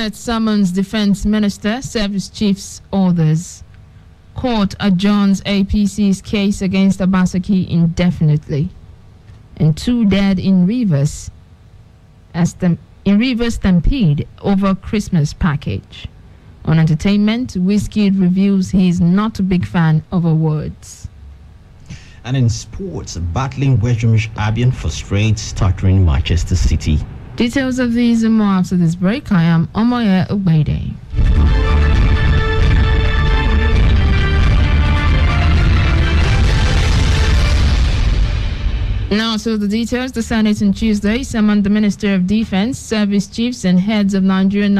Senate summons Defense Minister, Service Chiefs orders. Court adjourns APC's case against Obaseki indefinitely. And 2 dead in Rivers stampede over Christmas package. On entertainment, Wizkid reveals he's not a big fan of awards. And in sports, battling West Bromwich Albion frustrates stuttering Manchester City. Details of these and more after this break. I am Omoye Ogbede. Now to the details. The Senate on Tuesday summoned the Minister of Defense, Service Chiefs and heads of Nigerian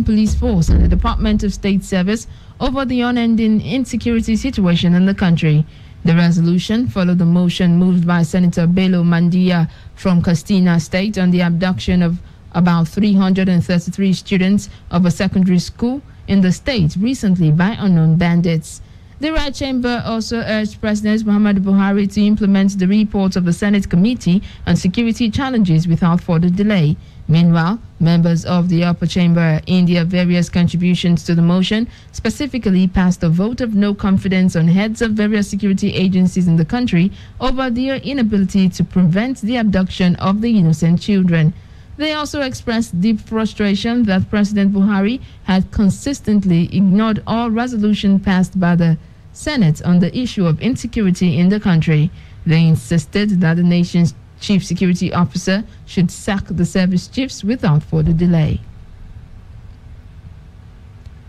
Police Force and the Department of State Service over the unending insecurity situation in the country. The resolution followed the motion moved by Senator Bello Mandia from Katsina State on the abduction of about 333 students of a secondary school in the state recently by unknown bandits. The Right Chamber also urged President Muhammadu Buhari to implement the report of the Senate Committee on Security Challenges without further delay. Meanwhile, members of the upper chamber, in their various contributions to the motion, specifically passed a vote of no confidence on heads of various security agencies in the country over their inability to prevent the abduction of the innocent children. They also expressed deep frustration that President Buhari had consistently ignored all resolutions passed by the Senate on the issue of insecurity in the country. They insisted that the nation's chief security officer should sack the service chiefs without further delay.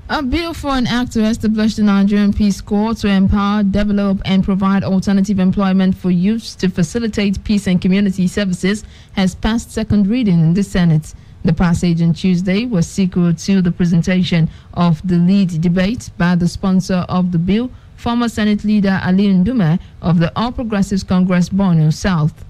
A bill for an act to establish the Nigerian Peace Corps to empower, develop, and provide alternative employment for youths to facilitate peace and community services has passed second reading in the Senate. The passage on Tuesday was sequel to the presentation of the lead debate by the sponsor of the bill, former Senate leader Ali Ndume of the All Progressives Congress Borno South.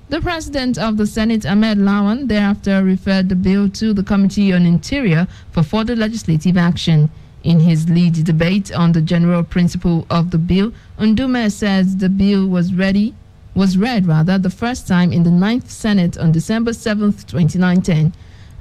The President of the Senate, Ahmed Lawan, thereafter referred the bill to the Committee on Interior for further legislative action. In his lead debate on the general principle of the bill, Ndume says the bill was read the first time in the 9th Senate on December 7, 2019.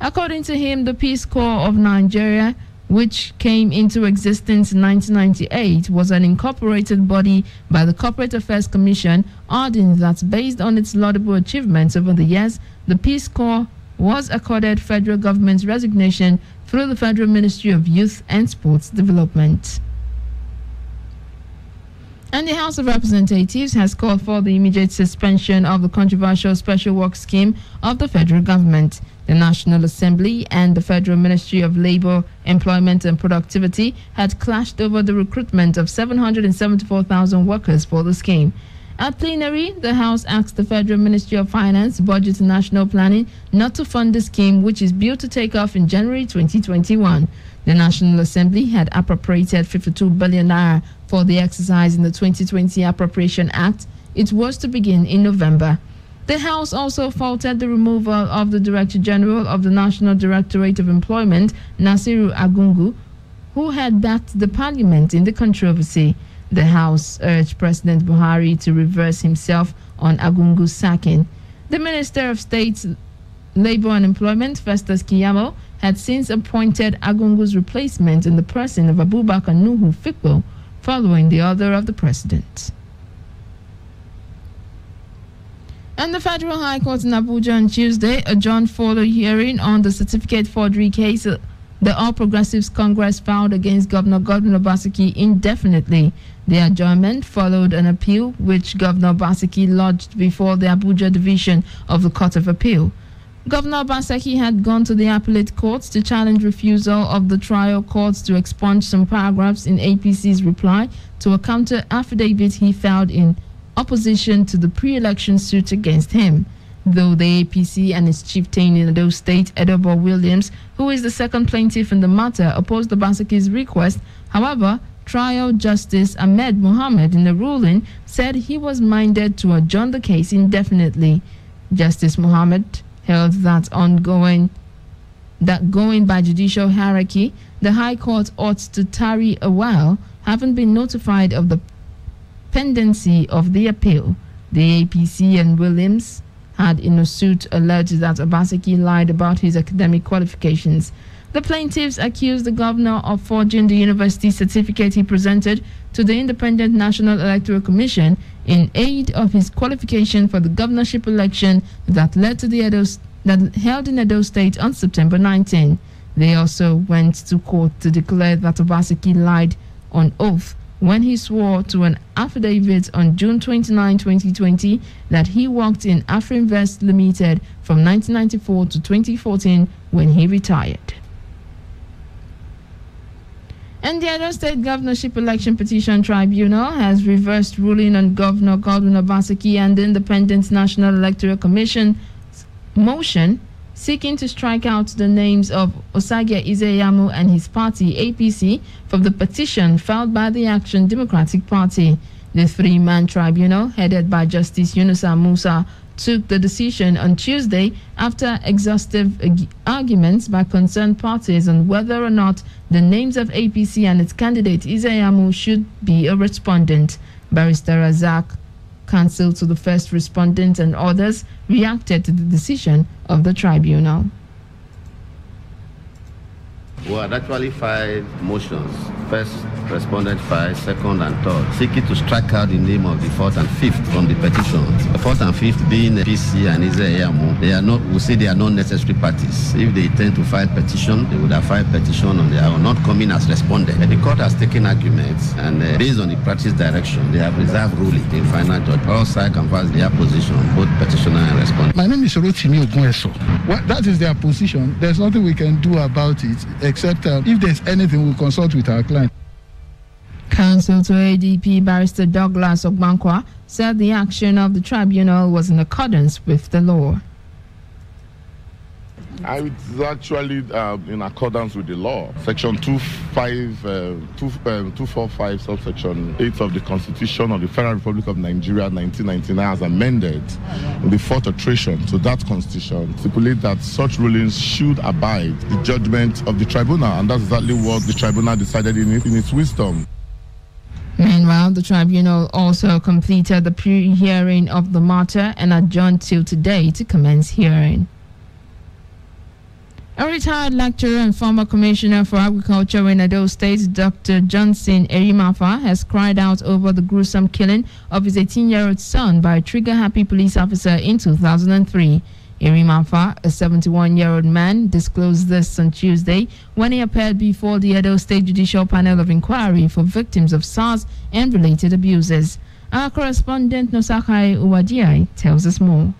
According to him, the Peace Corps of Nigeria, which came into existence in 1998, was an incorporated body by the Corporate Affairs Commission, adding that based on its laudable achievements over the years, the Peace Corps was accorded federal government's resignation through the Federal Ministry of Youth and Sports Development. And the House of Representatives has called for the immediate suspension of the controversial Special Work Scheme of the federal government. The National Assembly and the Federal Ministry of Labor, Employment and Productivity had clashed over the recruitment of 774,000 workers for the scheme. At plenary, the House asked the Federal Ministry of Finance, Budget and National Planning not to fund the scheme, which is due to take off in January 2021. The National Assembly had appropriated 52 billion naira for the exercise in the 2020 Appropriation Act. It was to begin in November. The House also faulted the removal of the Director General of the National Directorate of Employment, Nasiru Agungu, who had backed the Parliament in the controversy. The House urged President Buhari to reverse himself on Agungu's sacking. The Minister of State, Labor and Employment, Festus Keyamo, had since appointed Agungu's replacement in the person of Abubakar Nuhu Fikpo, following the order of the President. And the Federal High Court in Abuja on Tuesday adjourned for the hearing on the certificate forgery case the All Progressives Congress filed against Governor Godwin Obaseki indefinitely. The adjournment followed an appeal which Governor Obaseki lodged before the Abuja Division of the Court of Appeal. Governor Obaseki had gone to the appellate courts to challenge refusal of the trial courts to expunge some paragraphs in APC's reply to a counter affidavit he filed in opposition to the pre-election suit against him. Though the APC and its chieftain in Edo State, Edobo Williams, who is the second plaintiff in the matter, opposed Obaseki's request. However, Trial Justice Ahmed Mohammed in the ruling said he was minded to adjourn the case indefinitely. Justice Mohammed held that going by judicial hierarchy, the High Court ought to tarry a while, having been notified of the pendency of the appeal. The APC and Williams had in a suit alleged that Obaseki lied about his academic qualifications. The plaintiffs accused the governor of forging the university certificate he presented to the Independent National Electoral Commission in aid of his qualification for the governorship election that led to that held in Edo State on September 19. They also went to court to declare that Obaseki lied on oath when he swore to an affidavit on June 29, 2020, that he worked in Afrinvest Limited from 1994 to 2014 when he retired. And the Edo State Governorship Election Petition Tribunal has reversed ruling on Governor Godwin Obaseki and the Independent National Electoral Commission motion seeking to strike out the names of Osagie Ize-Iyamu and his party, APC, from the petition filed by the Action Democratic Party. The three-man tribunal, headed by Justice Yunusa Musa, took the decision on Tuesday after exhaustive arguments by concerned parties on whether or not the names of APC and its candidate Ize-Iyamu should be a respondent. Barrister Razak, counsel to the first respondent, and others reacted to the decision of the tribunal. We had actually filed motions. First respondent filed, second and third, seeking to strike out the name of the fourth and fifth from the petitions. The fourth and fifth being PC and Ize-Iyamu, they are not, we say they are not necessary parties. If they intend to file petition, they would have filed petition on their own, not coming as respondent. And the court has taken arguments, and based on the practice direction, they have reserved ruling in final judgment. All sides can pass their position, both petitioner and respondent. My name is Rotimi Ogunweso. Well, that is their position. There's nothing we can do about it, except if there's anything, we'll consult with our client. Counsel to ADP Barrister Douglas Ogbankwa said the action of the tribunal was in accordance with the law. It's actually in accordance with the law. Section 245, subsection 8 of the Constitution of the Federal Republic of Nigeria, 1999, has amended in the fourth alteration to that Constitution, stipulate that such rulings should abide the judgment of the tribunal, and that's exactly what the tribunal decided in its wisdom. Meanwhile, the tribunal also completed the pre-hearing of the matter and adjourned till today to commence hearing. A retired lecturer and former commissioner for agriculture in Edo State, Dr. Johnson Erimafa, has cried out over the gruesome killing of his 18-year-old son by a trigger-happy police officer in 2003. Erimafa, a 71-year-old man, disclosed this on Tuesday when he appeared before the Edo State Judicial Panel of Inquiry for Victims of SARS and related abuses. Our correspondent Nosakai Uwadiai tells us more.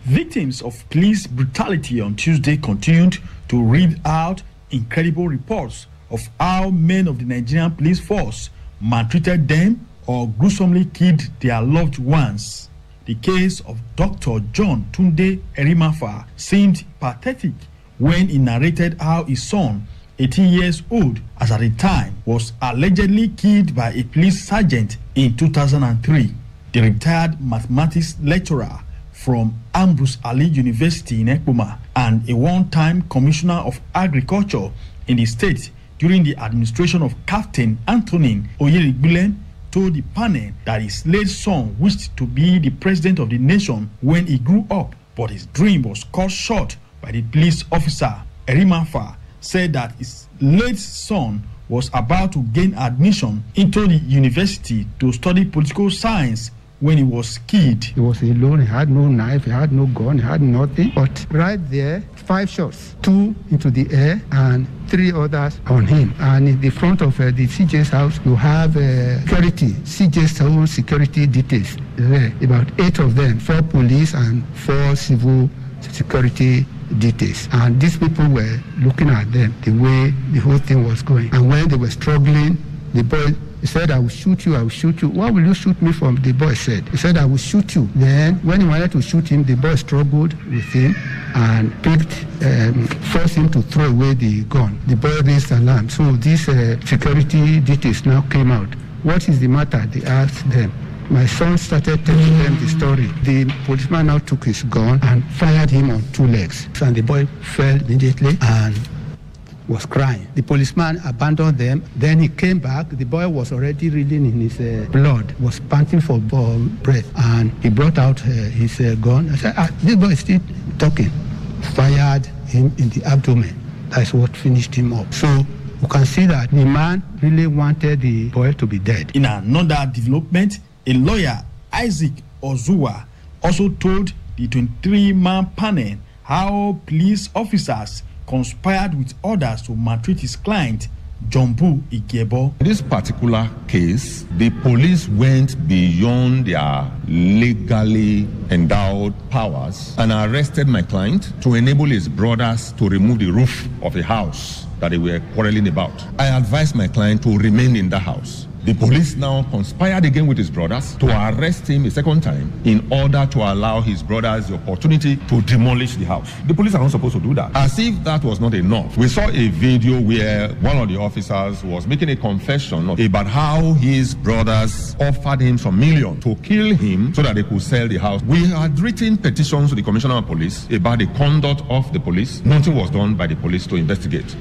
Victims of police brutality on Tuesday continued to read out incredible reports of how men of the Nigerian police force maltreated them or gruesomely killed their loved ones. The case of Dr. John Tunde Erimafa seemed pathetic when he narrated how his son, 18 years old as at the time, was allegedly killed by a police sergeant in 2003. The retired mathematics lecturer from Ambrose Ali University in Ekpoma and a one-time commissioner of agriculture in the state during the administration of Captain Antonin Oyerigbile told the panel that his late son wished to be the president of the nation when he grew up, but his dream was cut short by the police officer. Erimafa said that his late son was about to gain admission into the university to study political science when he was killed. He was alone, he had no knife, he had no gun, he had nothing. But right there, 5 shots, 2 into the air and 3 others on him. And in the front of the CJ's house, you have security, CJ's own security details there. About 8 of them, 4 police and 4 civil security details. And these people were looking at them the way the whole thing was going. And when they were struggling, the boy said, I will shoot you, I will shoot you. What will you shoot me for? The boy said. He said, I will shoot you. Then when he wanted to shoot him, the boy struggled with him and forced him to throw away the gun. The boy raised alarm. So these security details now came out. What is the matter? They asked them. My son started telling them the story. The policeman now took his gun and fired him on 2 legs. And the boy fell immediately and was crying. The policeman abandoned them. Then he came back. The boy was already reeling in his blood, was panting for breath. And he brought out his gun. I said, this boy is still talking. Fired him in the abdomen. That's what finished him up. So you can see that the man really wanted the boy to be dead. In another development, a lawyer, Isaac Ozua, also told the 23-man panel how police officers conspired with others to maltreat his client, Jumbu Igebo. In this particular case, the police went beyond their legally endowed powers and arrested my client to enable his brothers to remove the roof of a house that they were quarreling about. I advised my client to remain in the house. The police now conspired again with his brothers to arrest him a second time in order to allow his brothers the opportunity to demolish the house. The police are not supposed to do that. As if that was not enough, we saw a video where one of the officers was making a confession about how his brothers offered him some million to kill him so that they could sell the house. We had written petitions to the Commissioner of Police about the conduct of the police. Nothing was done by the police to investigate.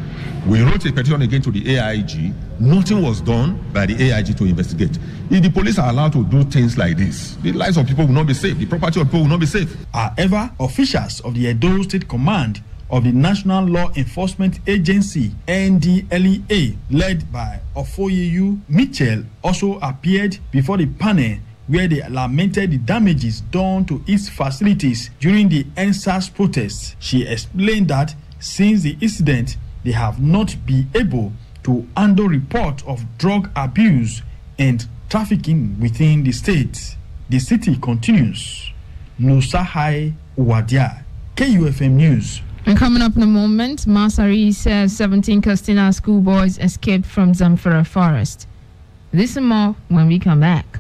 We wrote a petition again to the AIG. Nothing was done by the AIG to investigate. If the police are allowed to do things like this, the lives of people will not be safe. The property of people will not be safe. However, officials of the Edo State Command of the National Law Enforcement Agency, NDLEA, led by Ofoyeyu Mitchell, also appeared before the panel where they lamented the damages done to its facilities during the NSAS protests. She explained that since the incident, they have not been able to handle reports of drug abuse and trafficking within the state. The city continues. Nusahai Uwadia, KUFM News. And coming up in a moment, Masari says 17 Castina schoolboys escaped from Zamfara forest. This and more when we come back.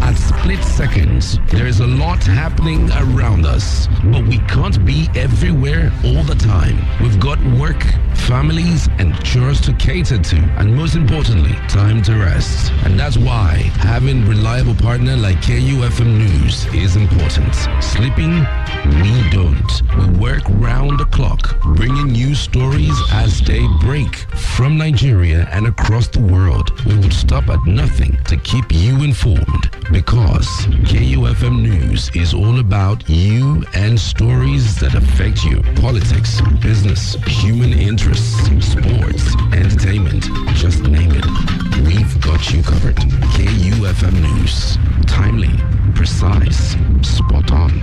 At split seconds, there is a lot happening around us, but we can't be everywhere all the time. We've got work, families, and chores to cater to, and most importantly, time to rest. And that's why having reliable partner like KUFM News is important. Sleeping? We don't. We work round the clock, bringing you stories as they break from Nigeria and across the world. We will stop at nothing to keep you informed, because KUFM News is all about you and stories that affect you. Politics, business, human interests, sports, entertainment, just name it. We've got you covered. KUFM News. Timely, precise, spot on.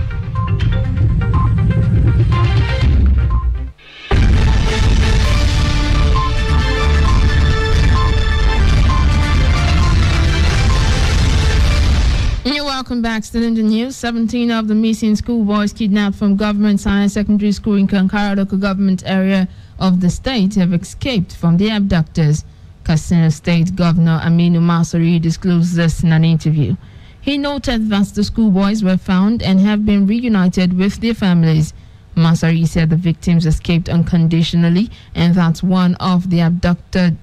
You're welcome back. Still in the news, 17 of the missing schoolboys kidnapped from Government Science Secondary School in Kankara local government area of the state have escaped from the abductors. Katsina State Governor Aminu Masari disclosed this in an interview. He noted that the schoolboys were found and have been reunited with their families. Masari said the victims escaped unconditionally and that one of the abducted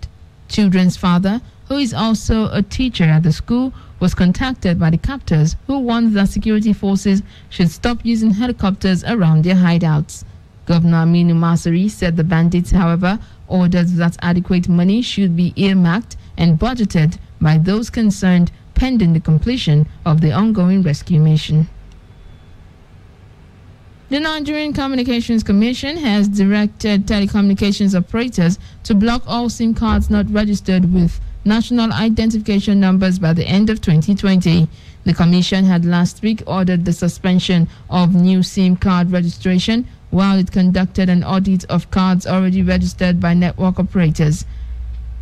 children's father, who is also a teacher at the school, was contacted by the captors, who warned that security forces should stop using helicopters around their hideouts. Governor Aminu Masari said the bandits, however, ordered that adequate money should be earmarked and budgeted by those concerned pending the completion of the ongoing rescue mission. The Nigerian Communications Commission has directed telecommunications operators to block all SIM cards not registered with national identification numbers by the end of 2020. The Commission had last week ordered the suspension of new SIM card registration while it conducted an audit of cards already registered by network operators.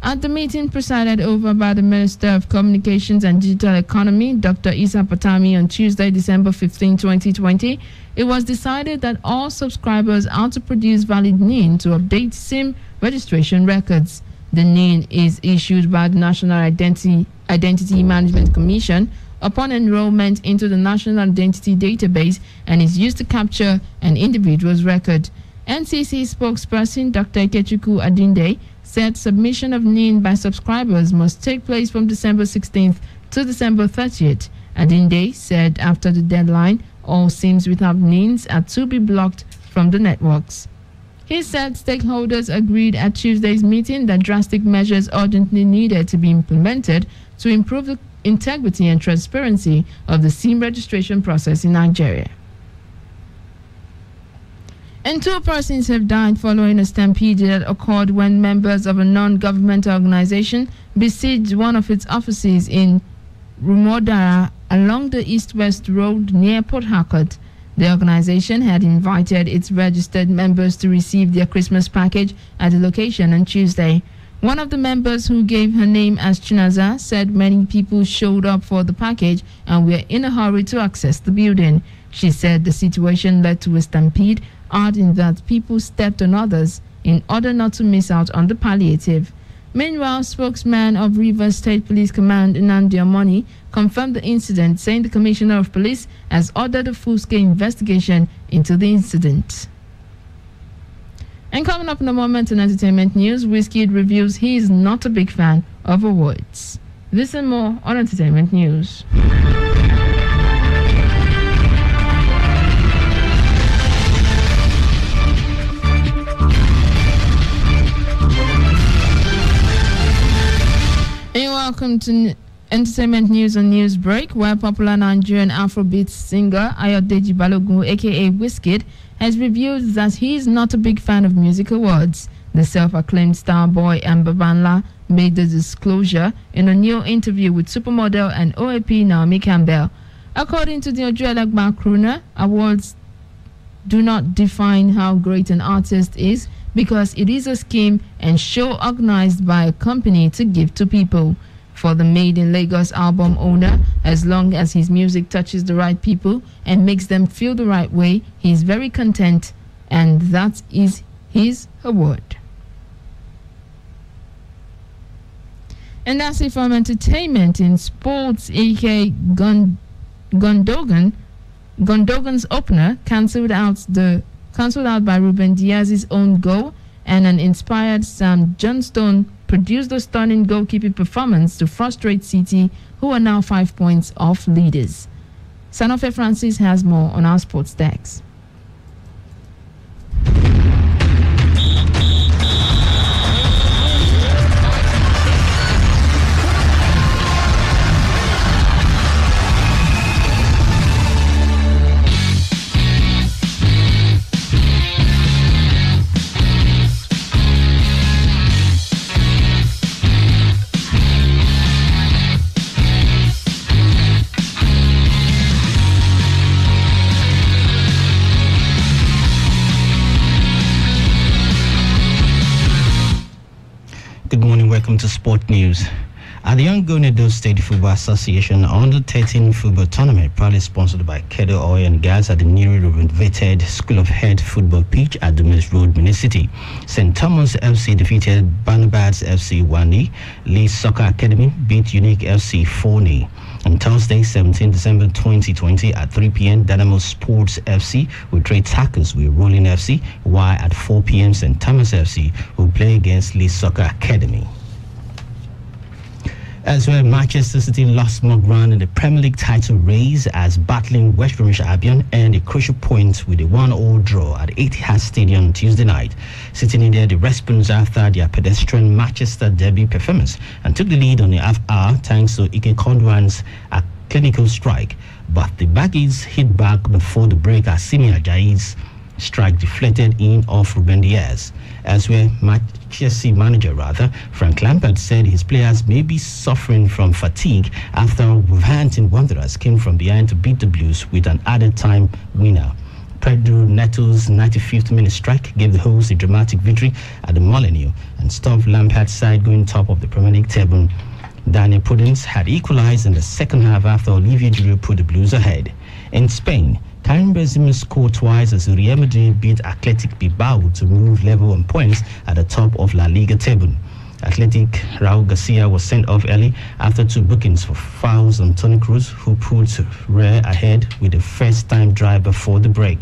At the meeting presided over by the Minister of Communications and Digital Economy, Dr. Isa Patami, on Tuesday, December 15, 2020, it was decided that all subscribers are to produce valid NIN to update SIM registration records. The NIN is issued by the National Identity Management Commission upon enrollment into the National Identity Database and is used to capture an individual's record. NCC spokesperson Dr. Ikechukwu Adinde said submission of NIN by subscribers must take place from December 16th to December 30th. Adinde said after the deadline, all SIMs without NINs are to be blocked from the networks. He said stakeholders agreed at Tuesday's meeting that drastic measures urgently needed to be implemented to improve the integrity and transparency of the SIM registration process in Nigeria. And 2 persons have died following a stampede that occurred when members of a non-governmental organization besieged one of its offices in Rumodara along the east-west road near Port Harcourt. The organization had invited its registered members to receive their Christmas package at the location on Tuesday. One of the members, who gave her name as Chinaza, said many people showed up for the package and were in a hurry to access the building. She said the situation led to a stampede, adding that people stepped on others in order not to miss out on the palliative. Meanwhile, spokesman of Rivers State Police Command, Nnamdi Omoni, confirmed the incident, saying the Commissioner of Police has ordered a full-scale investigation into the incident. And coming up in a moment in entertainment news, Wizkid reveals he is not a big fan of awards. This and more on entertainment news. And welcome to entertainment news on Newsbreak, where popular Nigerian Afrobeat singer Ayodeji Balogun, aka Wizkid, has revealed that he is not a big fan of music awards. The self-acclaimed star boy and Babanla made the disclosure in a new interview with supermodel and OAP Naomi Campbell. According to the Ojuelegba crooner, awards do not define how great an artist is, because it is a scheme and show organized by a company to give to people. For the Made in Lagos album owner, as long as his music touches the right people and makes them feel the right way, he is very content, and that is his award. And that's it from entertainment. In sports, AK Gundogan's opener cancelled out by Ruben Diaz's own goal, and an inspired Sam Johnstone produced a stunning goalkeeping performance to frustrate City, who are now 5 points off leaders. Sanofe Francis has more on our sports decks. Good morning, welcome to Sport News. At the ongoing Edo State Football Association Under-13 football tournament, proudly sponsored by Kedo Oil and Gas at the newly renovated School of Head football pitch at Dumas Road, Minicity, St. Thomas FC defeated Barnabas FC 1-0. Lee Soccer Academy beat Unique FC 4-0. On Thursday, 17 December 2020 at 3 p.m., Dynamo Sports FC will trade tackles with Rolling FC, while at 4 p.m., St. Thomas FC will play against Lee Soccer Academy. As well, Manchester City lost more ground in the Premier League title race as battling West Bromwich Albion earned a crucial point with a 1-1 draw at Etihad Stadium on Tuesday night. City needed the response after their pedestrian Manchester derby performance and took the lead on the half hour thanks to Ike Condwan's clinical strike. But the Baggies hit back before the break as Simi Ajayi's strike deflected in off Ruben Diaz. As well, Chelsea manager Frank Lampard said his players may be suffering from fatigue after Wolverhampton Wanderers came from behind to beat the Blues with an added time winner. Pedro Neto's 95th minute strike gave the hosts a dramatic victory at the Molineux and stopped Lampard's side going top of the Premier League table. Daniel Prudence had equalized in the second half after Olivier Giroud put the Blues ahead. In Spain, Karim Benzema scored twice as Real Madrid beat Athletic Bilbao to move level on points at the top of La Liga table. Athletic Raul Garcia was sent off early after 2 bookings for fouls on Toni Kroos, who put Real ahead with a first-time drive before the break.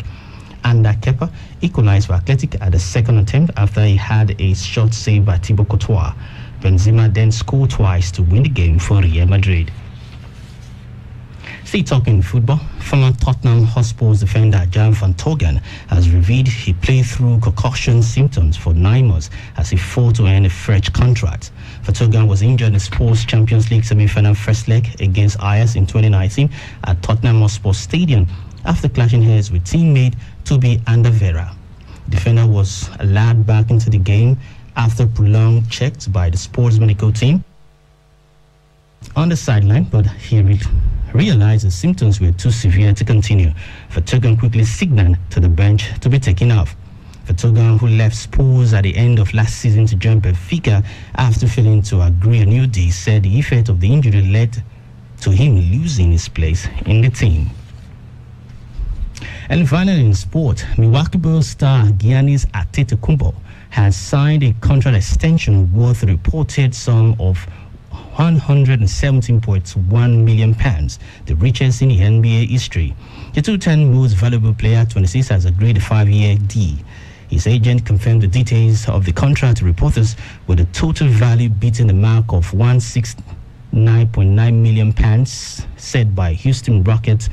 Ander Kepa equalized for Athletic at the second attempt after he had a shot saved by Thibaut Courtois. Benzema then scored twice to win the game for Real Madrid. Stay talking football. Former Tottenham Hotspur's defender Jan van Toghen has revealed he played through concussion symptoms for 9 months as he fought to end a fresh contract. Van Toghen was injured in the Sports Champions League semi-final first leg against Ajax in 2019 at Tottenham Hotspur Stadium after clashing heads with teammate Toby Alderweireld. The defender was allowed back into the game after prolonged checks by the sports medical team on the sideline, but he realized the symptoms were too severe to continue. Van Toghen quickly signaled to the bench to be taken off. Van Toghen, who left Spurs at the end of last season to join Benfica after failing to agree on new deal, said the effect of the injury led to him losing his place in the team. And finally in sport, Milwaukee Bucks star Giannis Antetokounmpo has signed a contract extension worth a reported sum of £117.1 million, the richest in the NBA history. The 2-time most valuable player, 26, has agreed a 5-year deal. His agent confirmed the details of the contract to reporters, with the total value beating the mark of £169.9 million set by Houston Rockets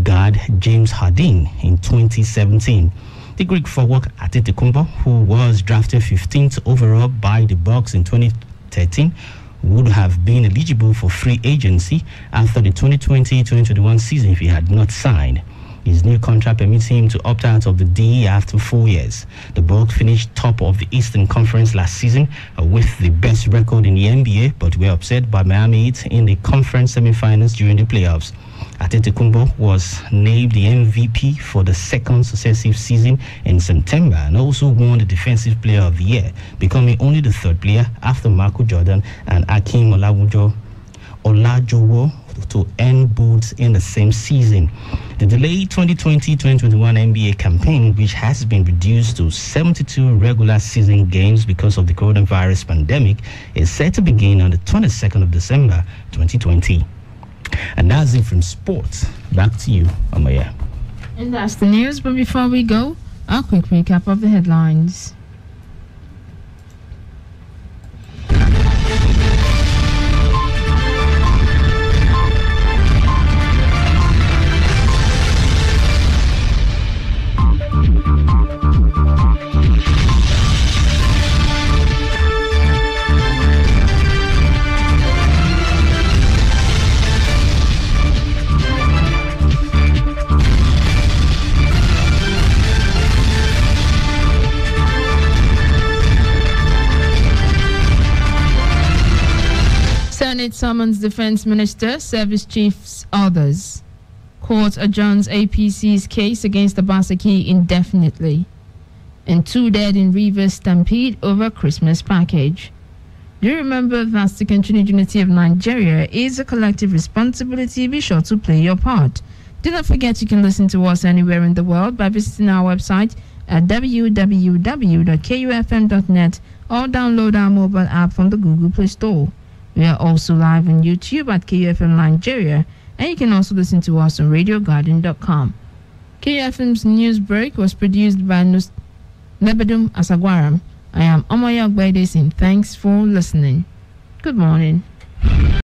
guard James Harden in 2017. The Greek forward Antetokounmpo, who was drafted 15th overall by the Bucks in 2013, would have been eligible for free agency after the 2020-2021 season if he had not signed. His new contract permits him to opt out of the deal after 4 years. The Bucks finished top of the Eastern Conference last season with the best record in the NBA, but were upset by Miami Heat in the conference semifinals during the playoffs. Antetokounmpo was named the MVP for the second successive season in September and also won the Defensive Player of the Year, becoming only the third player after Michael Jordan and Hakeem Olajuwon to earn both in the same season. The delayed 2020-2021 NBA campaign, which has been reduced to 72 regular season games because of the coronavirus pandemic, is set to begin on the 22nd of December 2020. And that's it from sports. Back to you, Amaya. And that's the news, but before we go, a quick recap of the headlines. Senate summons Defense Minister, Service Chiefs, others. Court adjourns APC's case against Obaseki indefinitely. And 2 dead in Rivers stampede over Christmas package. Do you remember that the continued unity of Nigeria is a collective responsibility? Be sure to play your part. Do not forget you can listen to us anywhere in the world by visiting our website at www.kufm.net or download our mobile app from the Google Play Store. We are also live on YouTube at KUFM Nigeria, and you can also listen to us on RadioGarden.com. KUFM's news break was produced by Lebedum Asagwaram. I am Omoya Ogbeide saying thanks for listening. Good morning.